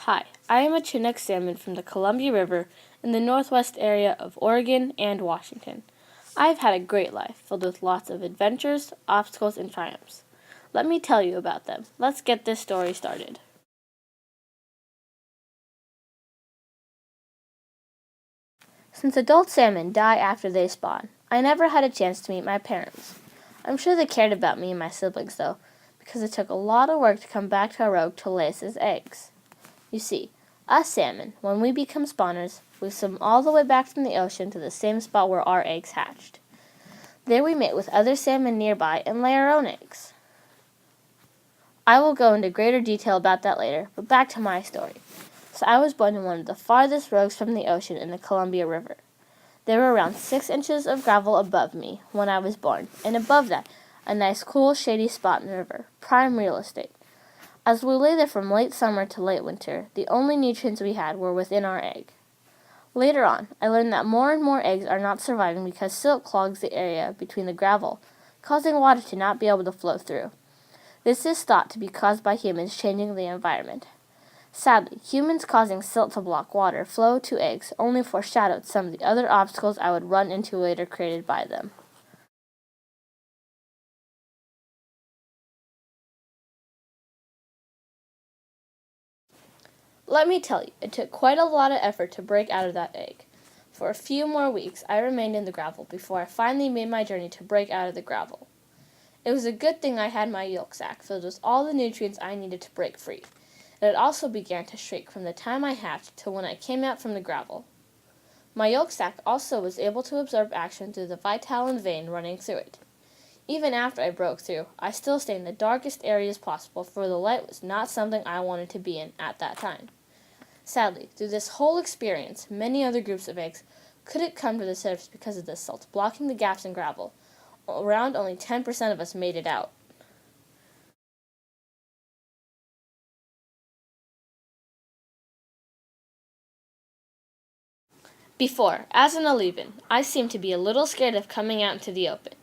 Hi, I am a Chinook salmon from the Columbia River in the northwest area of Oregon and Washington. I've had a great life filled with lots of adventures, obstacles, and triumphs. Let me tell you about them. Let's get this story started. Since adult salmon die after they spawn, I never had a chance to meet my parents. I'm sure they cared about me and my siblings, though, because it took a lot of work to come back to our oak to lay us eggs. You see, us salmon, when we become spawners, we swim all the way back from the ocean to the same spot where our eggs hatched. There we mate with other salmon nearby and lay our own eggs. I will go into greater detail about that later, but back to my story. So I was born in one of the farthest roads from the ocean in the Columbia River. There were around 6 inches of gravel above me when I was born, and above that, a nice cool shady spot in the river, prime real estate. As we lay there from late summer to late winter, the only nutrients we had were within our egg. Later on, I learned that more and more eggs are not surviving because silt clogs the area between the gravel, causing water to not be able to flow through. This is thought to be caused by humans changing the environment. Sadly, humans causing silt to block water flow to eggs only foreshadowed some of the other obstacles I would run into later created by them. Let me tell you, it took quite a lot of effort to break out of that egg. For a few more weeks, I remained in the gravel before I finally made my journey to break out of the gravel. It was a good thing I had my yolk sac filled with all the nutrients I needed to break free, and it also began to shrink from the time I hatched to when I came out from the gravel. My yolk sac also was able to absorb action through the vitalin vein running through it. Even after I broke through, I still stayed in the darkest areas possible, for the light was not something I wanted to be in at that time. Sadly, through this whole experience, many other groups of eggs couldn't come to the surface because of the silt blocking the gaps in gravel. Around only 10% of us made it out. Before, as an Alevan, I seemed to be a little scared of coming out into the open,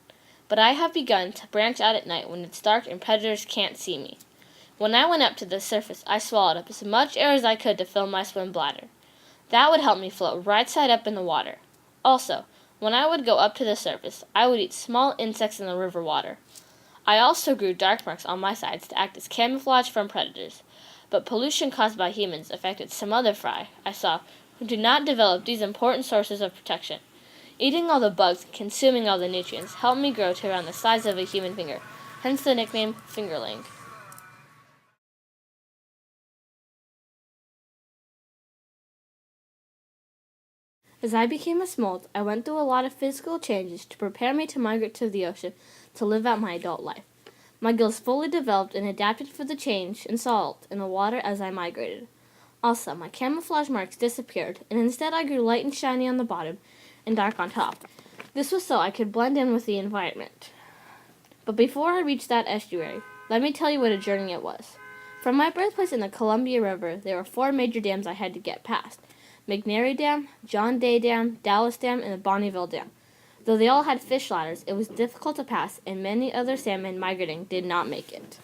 but I have begun to branch out at night when it's dark and predators can't see me. When I went up to the surface, I swallowed up as much air as I could to fill my swim bladder. That would help me float right side up in the water. Also, when I would go up to the surface, I would eat small insects in the river water. I also grew dark marks on my sides to act as camouflage from predators, but pollution caused by humans affected some other fry I saw who did not develop these important sources of protection. Eating all the bugs and consuming all the nutrients helped me grow to around the size of a human finger, hence the nickname fingerling. As I became a smolt, I went through a lot of physical changes to prepare me to migrate to the ocean to live out my adult life. My gills fully developed and adapted for the change in salt in the water as I migrated. Also, my camouflage marks disappeared, and instead I grew light and shiny on the bottom and dark on top. This was so I could blend in with the environment. But before I reached that estuary, let me tell you what a journey it was. From my birthplace in the Columbia River, there were 4 major dams I had to get past: McNary Dam, John Day Dam, Dallas Dam, and the Bonneville Dam. Though they all had fish ladders, it was difficult to pass, and many other salmon migrating did not make it.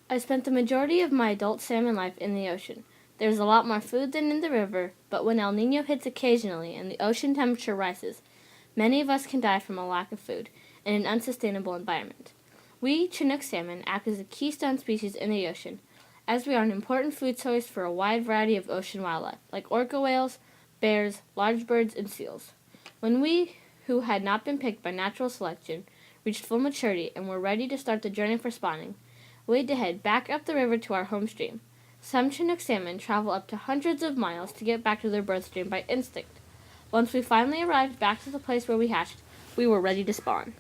I spent the majority of my adult salmon life in the ocean. There's a lot more food than in the river, but when El Nino hits occasionally and the ocean temperature rises, many of us can die from a lack of food in an unsustainable environment. We Chinook salmon act as a keystone species in the ocean, as we are an important food source for a wide variety of ocean wildlife, like orca whales, bears, large birds, and seals. When we, who had not been picked by natural selection, reached full maturity and were ready to start the journey for spawning, we had to head back up the river to our home stream. Some Chinook salmon travel up to hundreds of miles to get back to their birth stream by instinct. Once we finally arrived back to the place where we hatched, we were ready to spawn.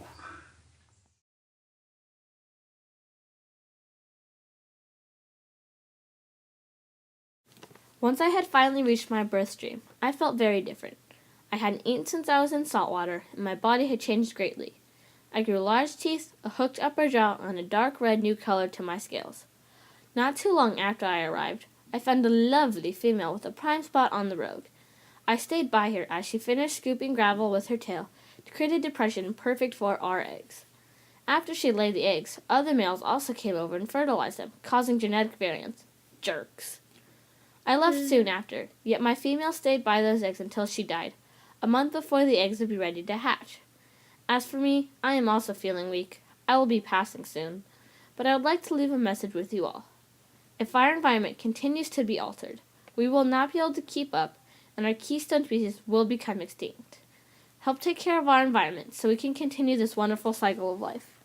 Once I had finally reached my birth stream, I felt very different. I hadn't eaten since I was in saltwater, and my body had changed greatly. I grew large teeth, a hooked upper jaw, and a dark red new color to my scales. Not too long after I arrived, I found a lovely female with a prime spot on the rogue. I stayed by her as she finished scooping gravel with her tail It created a depression perfect for our eggs. After she laid the eggs, other males also came over and fertilized them, causing genetic variants. Jerks. I left soon after, yet my female stayed by those eggs until she died, a month before the eggs would be ready to hatch. As for me, I am also feeling weak. I will be passing soon, but I would like to leave a message with you all. If our environment continues to be altered, we will not be able to keep up, and our keystone species will become extinct. Help take care of our environment so we can continue this wonderful cycle of life.